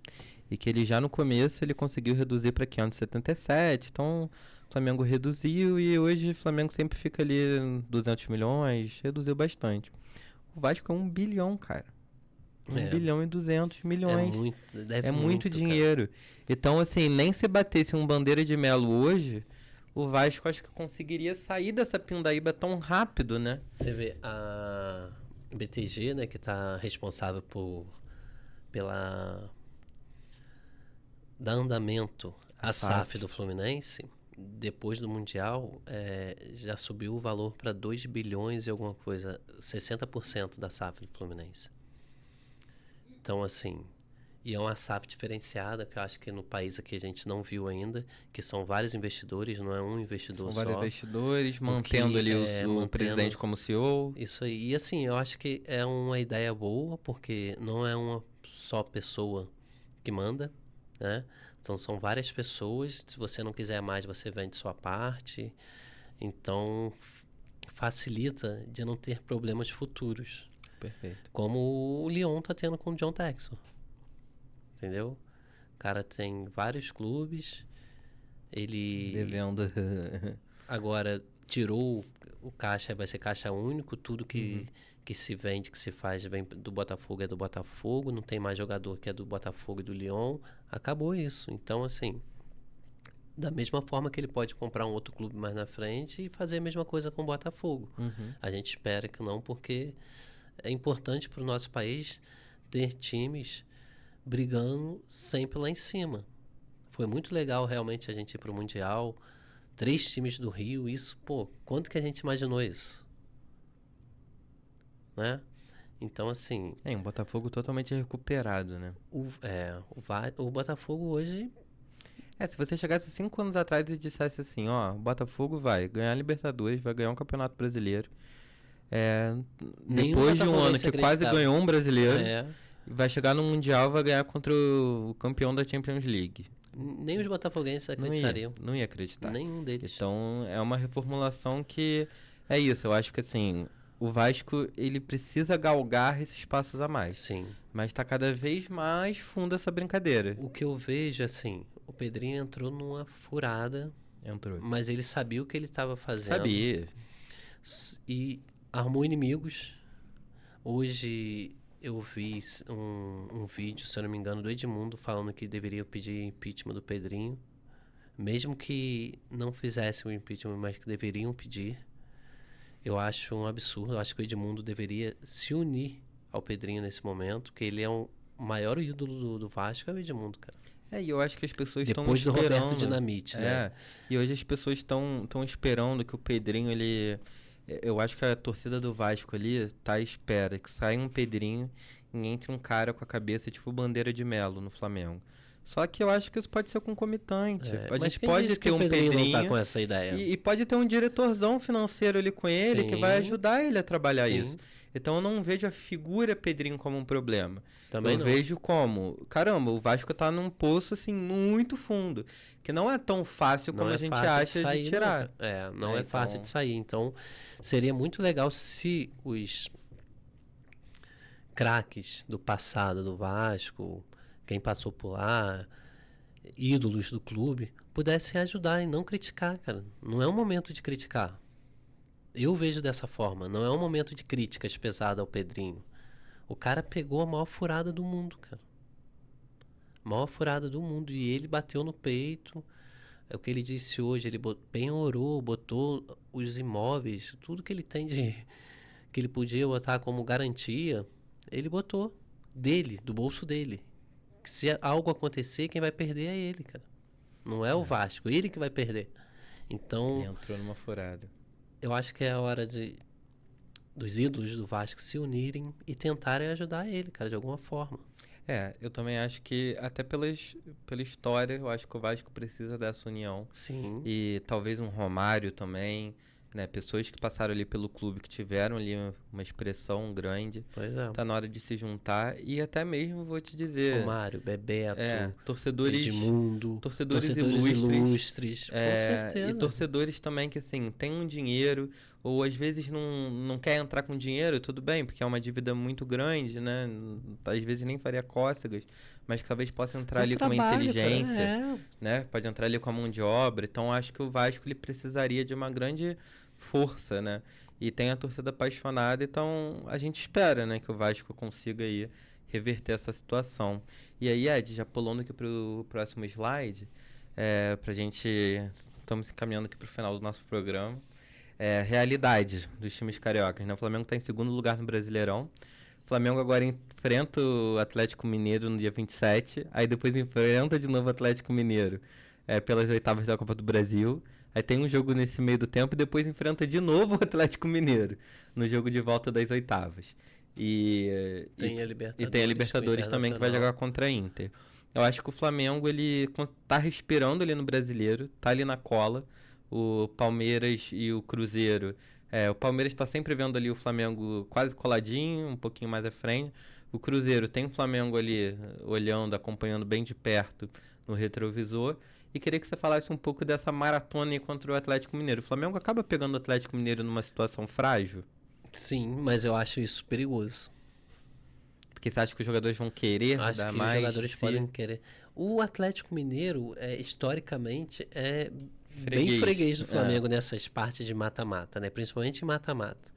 E que ele já no começo ele conseguiu reduzir para 577, então o Flamengo reduziu e hoje o Flamengo sempre fica ali 200 milhões, reduziu bastante. O Vasco é 1 bilhão, cara. 1 bilhão e 200 milhões. É muito dinheiro. Cara. Então, assim, nem se batesse um Bandeira de Melo hoje, o Vasco acho que conseguiria sair dessa pindaíba tão rápido, né? Você vê a BTG, né, que está responsável pela dar andamento à SAF do Fluminense, depois do Mundial, já subiu o valor para 2 bilhões e alguma coisa, 60% da SAF do Fluminense. Então, assim, e é uma SAF diferenciada, que eu acho que no país aqui a gente não viu ainda, que são vários investidores, não é um investidor só. São vários investidores, mantendo ali o presidente como CEO. Isso aí. E assim, eu acho que é uma ideia boa, porque não é uma só pessoa que manda, né? Então, são várias pessoas. Se você não quiser mais, você vende sua parte. Então, facilita de não ter problemas futuros. Perfeito. Como o Lyon tá tendo com o John Textor. Entendeu? O cara tem vários clubes. Ele... devendo. Agora, tirou o caixa, vai ser caixa único. Tudo que se vende, que se faz, vem do Botafogo, é do Botafogo. Não tem mais jogador que é do Botafogo e do Lyon. Acabou isso. Então, assim, da mesma forma que ele pode comprar um outro clube mais na frente e fazer a mesma coisa com o Botafogo. A gente espera que não, porque é importante para o nosso país ter times brigando sempre lá em cima. Foi muito legal realmente a gente ir para o Mundial, 3 times do Rio, isso, pô, quanto que a gente imaginou isso? Né? Então, assim... um Botafogo totalmente recuperado, né? O Botafogo hoje... se você chegasse 5 anos atrás e dissesse assim, ó, o Botafogo vai ganhar a Libertadores, vai ganhar um Campeonato Brasileiro, depois de um ano que quase ganhou um brasileiro, vai chegar no Mundial, vai ganhar contra o campeão da Champions League. Nem os botafoguenses acreditariam. Não ia acreditar. Nenhum deles. Então, é uma reformulação que... É isso, eu acho que assim, o Vasco, ele precisa galgar esses passos a mais. Sim. Mas tá cada vez mais fundo essa brincadeira. O que eu vejo, assim, o Pedrinho entrou numa furada. Entrou. Mas ele sabia o que ele estava fazendo. Sabia. E armou inimigos. Hoje... eu vi um vídeo, se eu não me engano, do Edmundo falando que deveria pedir impeachment do Pedrinho. Mesmo que não fizessem o impeachment, mas que deveriam pedir. Eu acho um absurdo. Eu acho que o Edmundo deveria se unir ao Pedrinho nesse momento, porque ele é o maior ídolo do Vasco, é o Edmundo, cara. E eu acho que as pessoas estão esperando... Depois do Roberto Dinamite, né? E hoje as pessoas estão esperando que o Pedrinho, ele... Eu acho que a torcida do Vasco ali tá à espera que saia um Pedrinho e entre um cara com a cabeça tipo Bandeira de Melo no Flamengo. Só que eu acho que isso pode ser concomitante. A gente pode ter um Pedrinho não tá com essa ideia? E pode ter um diretorzão financeiro ali com ele que vai ajudar ele a trabalhar isso. Então eu não vejo a figura Pedrinho como um problema. Também eu vejo como, caramba, o Vasco tá num poço assim muito fundo, que não é tão fácil como a gente acha de tirar. Não é fácil de sair. Então seria muito legal se os craques do passado do Vasco, quem passou por lá, ídolos do clube, pudessem ajudar e não criticar, cara. Não é um momento de criticar. Eu vejo dessa forma. Não é um momento de críticas pesadas ao Pedrinho. O cara pegou a maior furada do mundo, cara. A maior furada do mundo. E ele bateu no peito. É o que ele disse hoje. Ele penhorou, botou os imóveis, tudo que ele tem que ele podia botar como garantia, ele botou dele, do bolso dele. Que se algo acontecer, quem vai perder é ele, cara. Não é o Vasco, ele que vai perder. Então, Ele entrou numa furada. eu acho que é a hora dos ídolos do Vasco se unirem e tentarem ajudar ele, cara, de alguma forma. Eu também acho que, até pela história, eu acho que o Vasco precisa dessa união. Sim. E talvez um Romário também, né? Pessoas que passaram ali pelo clube, que tiveram ali uma expressão grande. Pois é. Tá na hora de se juntar. E até mesmo, vou te dizer... Romário, Bebeto, torcedores... Edmundo, torcedores ilustres, com certeza. E torcedores também que, assim, tem um dinheiro, ou às vezes não quer entrar com dinheiro, tudo bem, porque é uma dívida muito grande, né? Às vezes nem faria cócegas, mas que talvez possa entrar ali com uma inteligência, cara, né? Pode entrar ali com a mão de obra. Então, acho que o Vasco ele precisaria de uma grande força, né? E tem a torcida apaixonada, então a gente espera, né, que o Vasco consiga aí reverter essa situação. E aí, Ed, já pulando aqui pro próximo slide, pra gente... Estamos encaminhando aqui pro final do nosso programa. Realidade dos times cariocas, né? O Flamengo está em segundo lugar no Brasileirão. O Flamengo agora enfrenta o Atlético Mineiro no dia 27. Aí depois enfrenta de novo o Atlético Mineiro pelas oitavas da Copa do Brasil. Aí tem um jogo nesse meio do tempo e depois enfrenta de novo o Atlético Mineiro no jogo de volta das oitavas. E tem a Libertadores também, que vai jogar contra a Inter. Eu acho que o Flamengo ele tá respirando ali no Brasileiro, tá ali na cola. O Palmeiras e o Cruzeiro. O Palmeiras está sempre vendo ali o Flamengo quase coladinho, um pouquinho mais à frente. O Cruzeiro tem o Flamengo ali olhando, acompanhando bem de perto no retrovisor. E queria que você falasse um pouco dessa maratona aí contra o Atlético Mineiro. O Flamengo acaba pegando o Atlético Mineiro numa situação frágil? Sim, mas eu acho isso perigoso. Porque você acha que os jogadores vão querer acho dar que mais? Os jogadores podem querer. O Atlético Mineiro, historicamente, bem freguês do Flamengo nessas partes de mata-mata, né? Principalmente em mata-mata.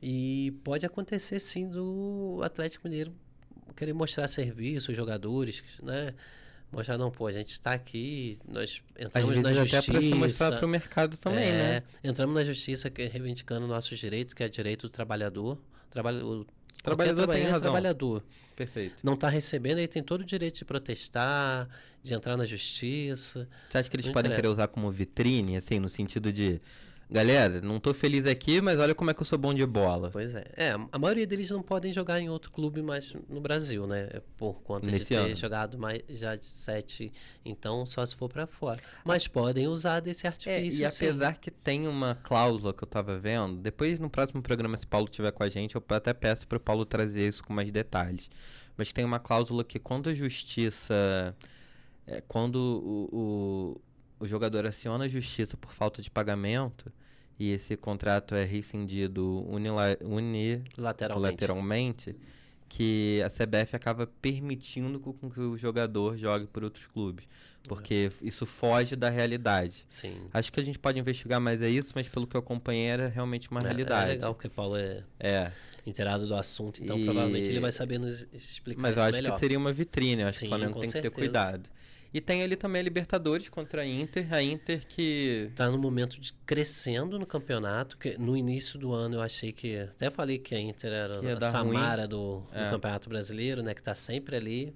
E pode acontecer, sim, do Atlético Mineiro querer mostrar serviço, os jogadores, né? Mostrar, não, pô, a gente está aqui, nós entramos na justiça. Até para se mostrar para o mercado também, né? Entramos na justiça reivindicando nossos direitos, que é direito do trabalhador. O trabalhador tem razão. Trabalhador. Perfeito. Não está recebendo, ele tem todo o direito de protestar, de entrar na justiça. Você acha que eles podem querer usar como vitrine, assim, no sentido de... Galera, não tô feliz aqui, mas olha como é que eu sou bom de bola. Pois é. A maioria deles não podem jogar em outro clube mais no Brasil, né? Por conta de ter jogado mais já de 7, então só se for pra fora. Mas podem usar desse artifício, e apesar que tem uma cláusula que eu tava vendo, depois no próximo programa, se o Paulo estiver com a gente, eu até peço pro Paulo trazer isso com mais detalhes. Mas tem uma cláusula que quando a justiça... quando o jogador aciona a justiça por falta de pagamento e esse contrato é rescindido unilateralmente, que a CBF acaba permitindo com que o jogador jogue por outros clubes, porque isso foge da realidade. Sim. Acho que a gente pode investigar mais isso, mas pelo que eu acompanhei era realmente uma realidade. É legal, porque o Paulo é inteirado do assunto, então provavelmente ele vai saber nos explicar mas isso eu acho melhor. que seria uma vitrine, eu acho que o Flamengo tem que ter cuidado. E tem ali também a Libertadores contra a Inter que... Tá no momento de crescendo no campeonato, que no início do ano eu achei que... Até falei que a Inter era a Samara do Campeonato Brasileiro, né? Que tá sempre ali.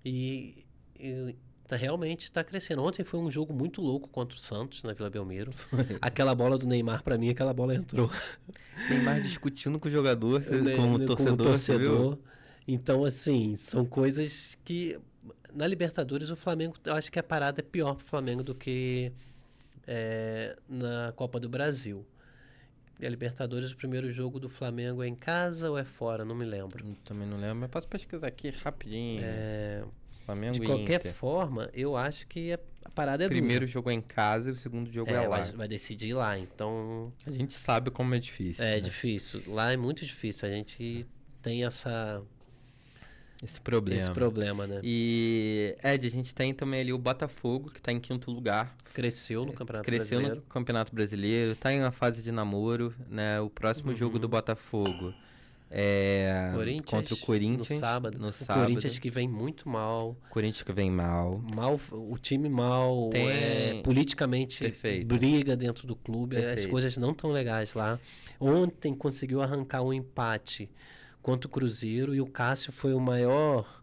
E realmente tá crescendo. Ontem foi um jogo muito louco contra o Santos, na Vila Belmiro. Aquela bola do Neymar, pra mim, aquela bola entrou. Neymar discutindo com o jogador, com o torcedor. Então, assim, são coisas que... Na Libertadores, o Flamengo, eu acho que a parada é pior pro Flamengo do que na Copa do Brasil. E a Libertadores, o primeiro jogo do Flamengo é em casa ou é fora? Não me lembro. Também não lembro, mas posso pesquisar aqui rapidinho. Flamengo de qualquer forma, eu acho que a parada é dura. O primeiro jogo é em casa e o segundo jogo é lá. Vai decidir lá, então... A gente sabe como é difícil. É difícil. Lá é muito difícil. A gente tem essa... esse problema. Esse problema, né? E, Ed, a gente tem também ali o Botafogo, que tá em 5º lugar. Cresceu no Campeonato Cresceu Brasileiro. no Campeonato Brasileiro, tá em uma fase de namoro, né? O próximo jogo do Botafogo é contra o Corinthians no sábado. No o sábado. Corinthians que vem muito mal. Corinthians que vem mal. O time mal, politicamente Perfeito. briga dentro do clube, Perfeito. as coisas não estão legais lá. Ontem conseguiu arrancar um empate contra o Cruzeiro e o Cássio foi o maior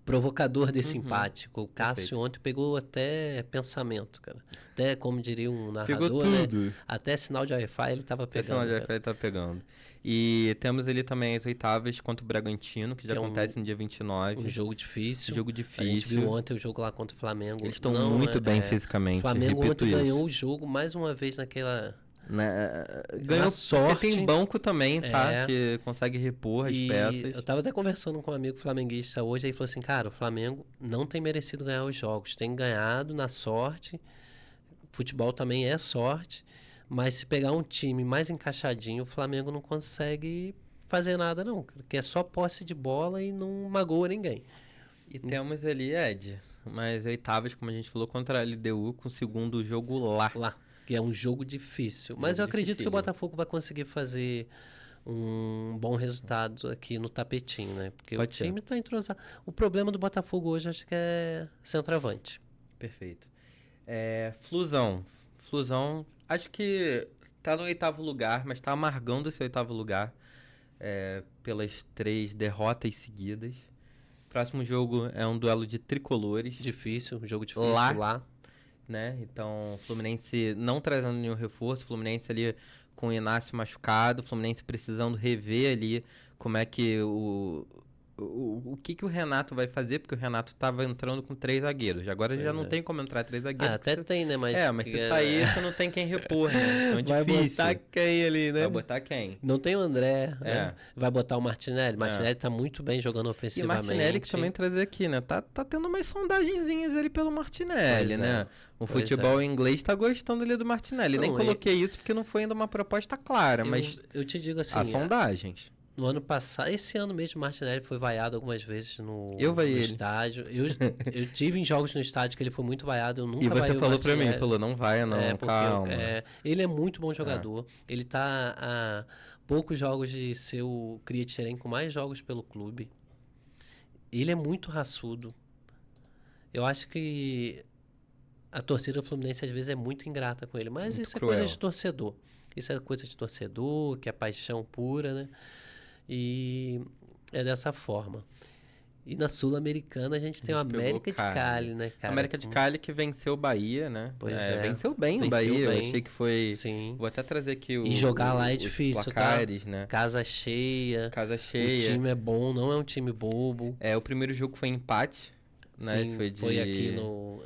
provocador desse empate. O Cássio Perfeito. ontem pegou até pensamento, cara. Até, como diria um narrador, Pegou tudo. né? Até sinal de Wi-Fi ele tava pegando. Sinal de Wi-Fi tá pegando. E temos ali também as oitavas contra o Bragantino, que já acontece no dia 29. Um jogo difícil. Jogo difícil. A gente viu ontem o jogo lá contra o Flamengo. Eles estão muito bem fisicamente. O Flamengo repito ontem isso. ganhou o jogo mais uma vez naquela... Ganhou sorte. Porque tem banco também, tá? Que consegue repor as peças. Eu tava até conversando com um amigo flamenguista hoje, aí ele falou assim, cara, o Flamengo não tem merecido ganhar os jogos, tem ganhado na sorte, futebol também é sorte, mas se pegar um time mais encaixadinho, o Flamengo não consegue fazer nada não, porque é só posse de bola e não magoa ninguém. E temos ali, Ed, umas oitavas, como a gente falou, contra a LDU, com o segundo jogo lá. Que é um jogo difícil. Mas eu acredito que o Botafogo vai conseguir fazer um bom resultado aqui no tapetinho, né? Porque o time tá entrosado. O problema do Botafogo hoje acho que é centroavante. Perfeito. Flusão, acho que tá no 8º lugar, mas tá amargando esse 8º lugar pelas 3 derrotas seguidas. Próximo jogo é um duelo de tricolores. Um jogo difícil lá. Né? Então, o Fluminense não trazendo nenhum reforço, o Fluminense ali com o Inácio machucado, o Fluminense precisando rever ali como é que o que o Renato vai fazer, porque o Renato tava entrando com 3 zagueiros. Agora já não tem como entrar 3 zagueiros. Até tem, né? Mas se sair, você não tem quem repor, né? Então é difícil. Vai botar quem ali, né? Vai botar quem? Não tem o André, né? Vai botar o Martinelli. Martinelli tá muito bem jogando ofensivamente. E o Martinelli que também trazer aqui, né? Tá tendo umas sondagenzinhas ali pelo Martinelli, né? O futebol inglês tá gostando ali do Martinelli. Nem coloquei isso porque não foi ainda uma proposta clara, mas eu te digo assim, há sondagens. No ano passado, esse ano mesmo, o Martinelli foi vaiado algumas vezes no estádio. Eu tive em jogos no estádio que ele foi muito vaiado, eu nunca vaiei o Martinelli. E você falou pra mim, falou, não vai não, calma. Ele é muito bom jogador, ele tá a poucos jogos de ser o Criatieren com mais jogos pelo clube. Ele é muito raçudo. Eu acho que a torcida do Fluminense às vezes é muito ingrata com ele, mas muito isso cruel. É coisa de torcedor. Isso é coisa de torcedor, que é paixão pura, né? E é dessa forma. E na Sul-Americana a gente tem o América de Cali, né, cara? América de Cali que venceu o Bahia, né? Pois Venceu bem o Bahia. Eu achei que foi... Sim. Vou até trazer aqui E jogar lá é difícil, placares, tá? né? Casa cheia. O time é bom, não é um time bobo. O primeiro jogo foi empate, né? Sim, foi aqui no...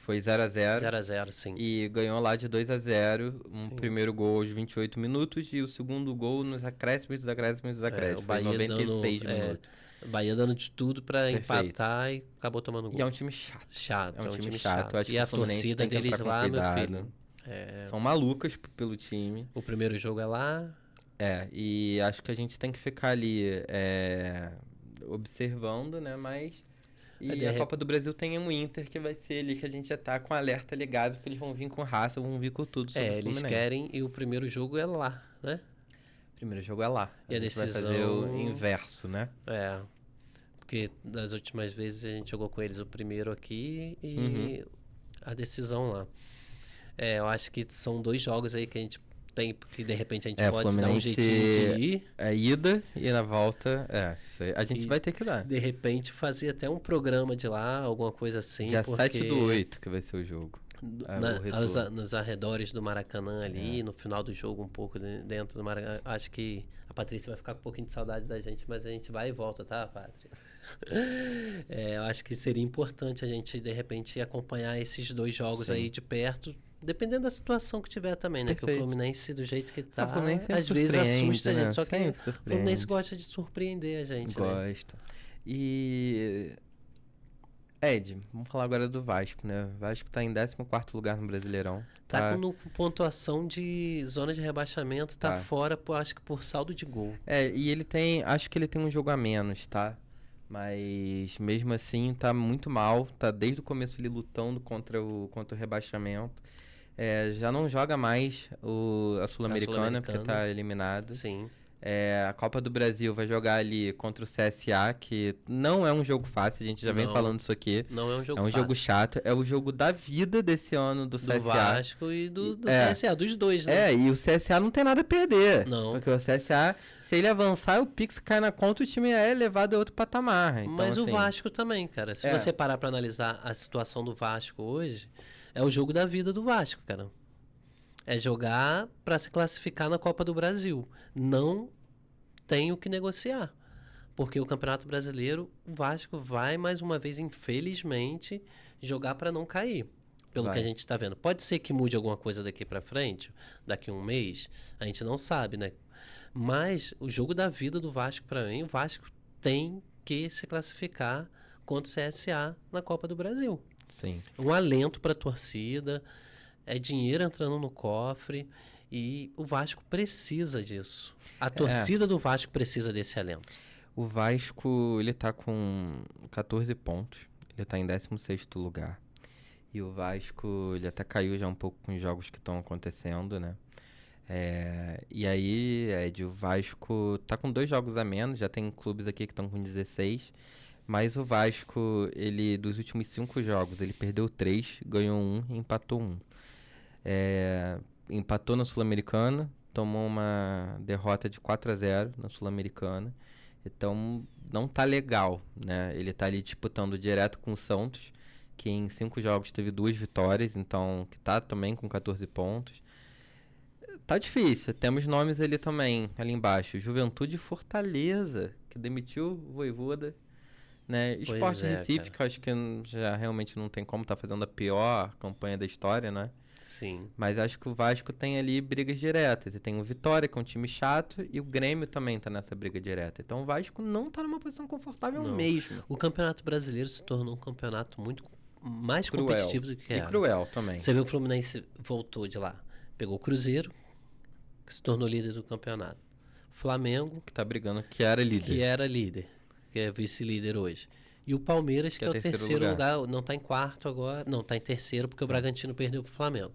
Foi 0x0. 0x0, sim. E ganhou lá de 2x0. Primeiro gol aos 28 minutos e o segundo gol nos acréscimos dos acréscimos dos acréscimos. O Bahia foi 96 minutos. O Bahia dando de tudo pra empatar e acabou tomando gol. E é um time chato. É um time chato. Eu acho e que a torcida deles lá, meu filho. São malucas pelo time. O primeiro jogo é lá. E acho que a gente tem que ficar ali observando, né? Mas... E a Copa do Brasil tem um Inter que vai ser ali que a gente já tá com alerta ligado, porque eles vão vir com raça, vão vir com tudo sobre o eles querem, e o primeiro jogo é lá, né? O primeiro jogo é lá. E a decisão... vai fazer o inverso, né? Porque das últimas vezes a gente jogou com eles o primeiro aqui e a decisão lá. Eu acho que são 2 jogos aí que a gente tem, porque de repente a gente pode Fluminense dar um jeitinho de ir. A ida e na volta, a gente vai ter que dar. De repente fazer até um programa de lá, alguma coisa assim. Dia 7/8 que vai ser o jogo. Nos arredores do Maracanã ali, no final do jogo, um pouco dentro do Maracanã. Acho que a Patrícia vai ficar com um pouquinho de saudade da gente, mas a gente vai e volta, tá, Patrícia? Eu acho que seria importante a gente, de repente, acompanhar esses 2 jogos aí de perto. Dependendo da situação que tiver também, né? Perfeito. Que o Fluminense, do jeito que tá, às vezes assusta a gente. Só que o Fluminense gosta de surpreender a gente, Gosta. né? E... Ed, vamos falar agora do Vasco, né? O Vasco tá em 14º lugar no Brasileirão. Tá com pontuação de zona de rebaixamento, tá fora, acho que por saldo de gol. E ele acho que ele tem um jogo a menos, tá? Mas mesmo assim tá muito mal, tá desde o começo ali lutando contra o rebaixamento. Já não joga mais a Sul-Americana, porque tá eliminado. Sim. A Copa do Brasil vai jogar ali contra o CSA, que não é um jogo fácil, a gente já vem falando isso aqui. Não é um jogo fácil. É um jogo chato, é o jogo da vida desse ano do CSA. Do Vasco e do CSA, dos dois, né? E o CSA não tem nada a perder. Não. Porque o CSA, se ele avançar, o Pix cai na conta, o time é elevado a outro patamar. Então, mas o Vasco também, cara. Se você parar pra analisar a situação do Vasco hoje, é o jogo da vida do Vasco, cara. É jogar para se classificar na Copa do Brasil. Não tem o que negociar. Porque o Campeonato Brasileiro, o Vasco vai, mais uma vez, infelizmente, jogar para não cair. Pelo que a gente está vendo. Pode ser que mude alguma coisa daqui para frente, daqui a um mês, a gente não sabe, né? Mas o jogo da vida do Vasco, para mim, o Vasco tem que se classificar contra o CSA na Copa do Brasil. Sim. Um alento para a torcida, é dinheiro entrando no cofre e o Vasco precisa disso. A torcida do Vasco precisa desse alento. O Vasco, ele tá com 14 pontos, ele tá em 16º lugar. E o Vasco, ele até caiu já um pouco com os jogos que estão acontecendo, né? E aí, Ed, o Vasco tá com 2 jogos a menos, já tem clubes aqui que estão com 16. Mas o Vasco, ele dos últimos 5 jogos, ele perdeu 3, ganhou 1 e empatou 1. Empatou na Sul-Americana, tomou uma derrota de 4-0 na Sul-Americana. Então, não tá legal, né? Ele tá ali disputando direto com o Santos, que em 5 jogos teve 2 vitórias, então que tá também com 14 pontos. Tá difícil, temos nomes ali também, ali embaixo. Juventude e Fortaleza, que demitiu o Vojvoda, né? Sport Recife, que eu acho que já realmente não tem como, tá fazendo a pior campanha da história, né? Sim. Mas acho que o Vasco tem ali brigas diretas. E tem o Vitória, que é um time chato, e o Grêmio também tá nessa briga direta. Então o Vasco não tá numa posição confortável mesmo. O Campeonato Brasileiro se tornou um campeonato muito mais competitivo do que era. E cruel também. Você viu o Fluminense voltou de lá. Pegou o Cruzeiro, que se tornou líder do campeonato. Flamengo, que tá brigando, que era líder. Que é vice-líder hoje. E o Palmeiras, que é o terceiro lugar. Não está em quarto agora. Não, está em terceiro, porque o Bragantino perdeu pro Flamengo.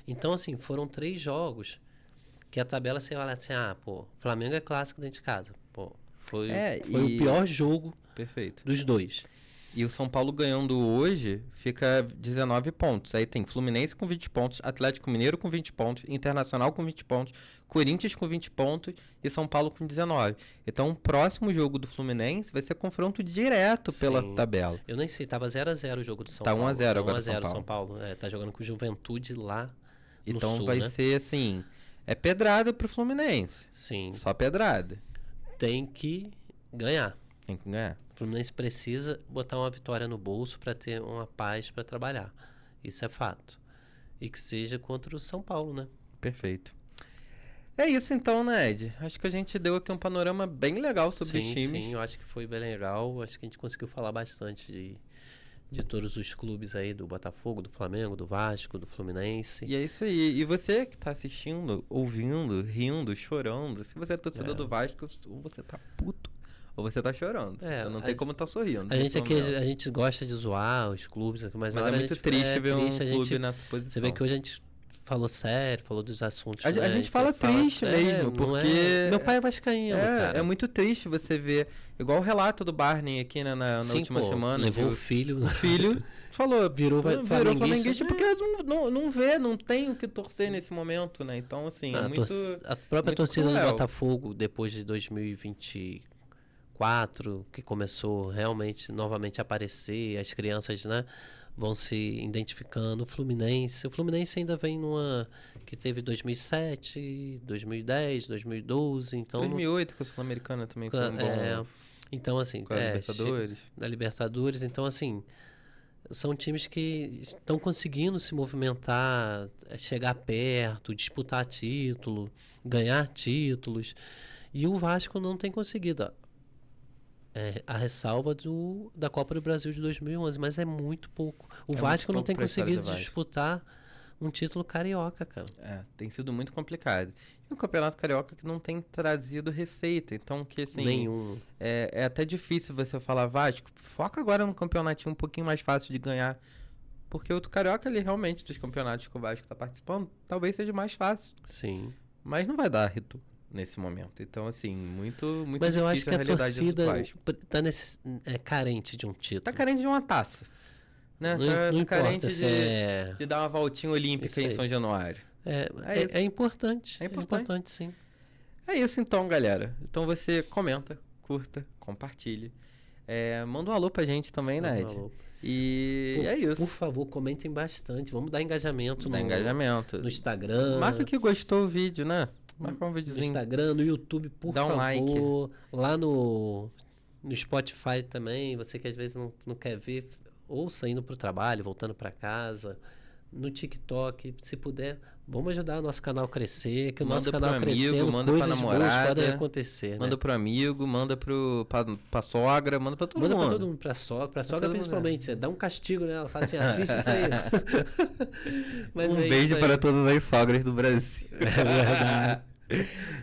Então, assim, foram 3 jogos que a tabela, você olha assim, Flamengo é clássico dentro de casa. Foi o pior jogo dos dois. E o São Paulo ganhando hoje fica 19 pontos. Aí tem Fluminense com 20 pontos, Atlético Mineiro com 20 pontos, Internacional com 20 pontos, Corinthians com 20 pontos e São Paulo com 19. Então o próximo jogo do Fluminense vai ser confronto direto pela tabela. Eu nem sei, tava 0-0 o jogo do São Paulo. Tá 1-0 agora 1-0 São Paulo. Tá jogando com Juventude lá no Então Sul, vai né? ser assim, é pedrada pro Fluminense. Sim. Só pedrada. Tem que ganhar. Tem que ganhar. O Fluminense precisa botar uma vitória no bolso para ter uma paz para trabalhar. Isso é fato. E que seja contra o São Paulo, né? Perfeito. É isso então, né, Ed? Acho que a gente deu aqui um panorama bem legal sobre os times. Sim, eu acho que foi bem legal. Acho que a gente conseguiu falar bastante de todos os clubes aí, do Botafogo, do Flamengo, do Vasco, do Fluminense. E é isso aí. E você que tá assistindo, ouvindo, rindo, chorando, se você é torcedor do Vasco, ou você tá puto, ou você tá chorando. Você não tem como estar sorrindo. A gente gosta de zoar os clubes, mas é muito triste ver um clube nessa posição. Você vê que hoje a gente falou sério, falou dos assuntos. A gente fala triste mesmo, porque... Meu pai é vascaíno, cara. É muito triste você ver, igual o relato do Barney aqui, né, na última semana. Levou o filho. O filho falou, virou flamenguista, porque não tem o que torcer nesse momento, né? Então, assim, a própria torcida do Botafogo, depois de 2024, que começou realmente novamente a aparecer, as crianças, né, vão se identificando. O Fluminense ainda vem numa que teve 2007, 2010, 2012, então 2008 com a Sul-Americana também foi um bom. Então assim, da Libertadores, então assim, são times que estão conseguindo se movimentar, chegar perto, disputar título, ganhar títulos, e o Vasco não tem conseguido. a ressalva da Copa do Brasil de 2011, mas é muito pouco. O É Vasco muito não tem pouco pra história conseguido do Vasco. disputar um título carioca, cara. Tem sido muito complicado. E o Campeonato Carioca que não tem trazido receita, então que assim... Nenhum. É até difícil você falar, Vasco, foca agora num campeonatinho um pouquinho mais fácil de ganhar. Porque o Carioca, ali, realmente, dos campeonatos que o Vasco tá participando, talvez seja mais fácil. Sim. Mas não vai dar retorno nesse momento. Então, assim, muito Mas eu acho difícil que a realidade do torcida Vasco. tá carente de um título. Tá carente de uma taça. Né? Não, Tá não importa carente se é... de dar uma voltinha olímpica Isso em aí. São Januário. É importante. É É importante. importante, sim. É isso então, galera. Então você comenta, curta, compartilhe. Manda um alô pra gente também, né, Ed? Alô. E é isso. Por favor, comentem bastante. Vamos dar engajamento Dá engajamento. no Instagram. Marca que gostou o vídeo, né? Marca um No videozinho. Instagram, no YouTube, por Dá um favor. Lá no Spotify também, você que às vezes não quer ver, ouça indo pro trabalho, voltando para casa. No TikTok, se puder, vamos ajudar o nosso canal a crescer, que o Manda nosso pro canal amigo, crescendo, manda pra coisas boas namorada, podem acontecer, Manda né? pro amigo, manda pra sogra, manda pra todo Manda mundo. pra todo mundo, pra sogra todo mundo, principalmente. Dá um castigo nela, fala assim, assiste isso aí. Mas Um é beijo isso aí. para todas as sogras do Brasil. É verdade.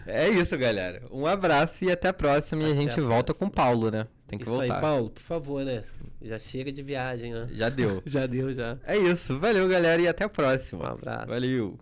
É isso, galera. Um abraço e até a próxima. E a Até gente a volta próxima. com o Paulo, né? Tem que Isso voltar. aí, Paulo, por favor, né? Já chega de viagem, né? Já deu. Já deu, já. É isso. Valeu, galera. E até a próxima. Um abraço. Valeu.